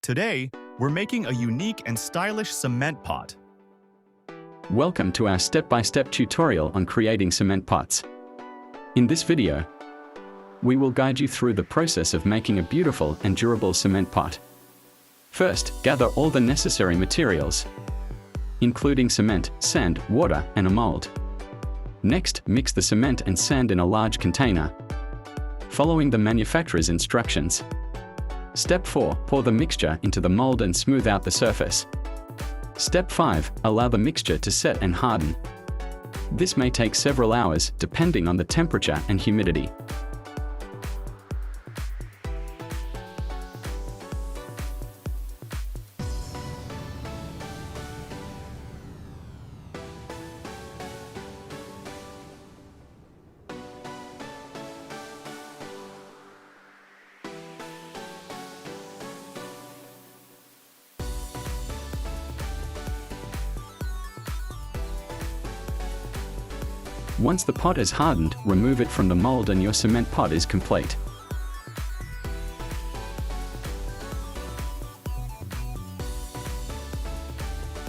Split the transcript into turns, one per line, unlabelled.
Today, we're making a unique and stylish cement pot.
Welcome to our step-by-step tutorial on creating cement pots. In this video, we will guide you through the process of making a beautiful and durable cement pot. First, gather all the necessary materials, including cement, sand, water, and a mold. Next, mix the cement and sand in a large container, following the manufacturer's instructions. Step 4. Pour the mixture into the mold and smooth out the surface. Step 5. Allow the mixture to set and harden. This may take several hours, depending on the temperature and humidity. Once the pot is hardened, remove it from the mold and your cement pot is complete.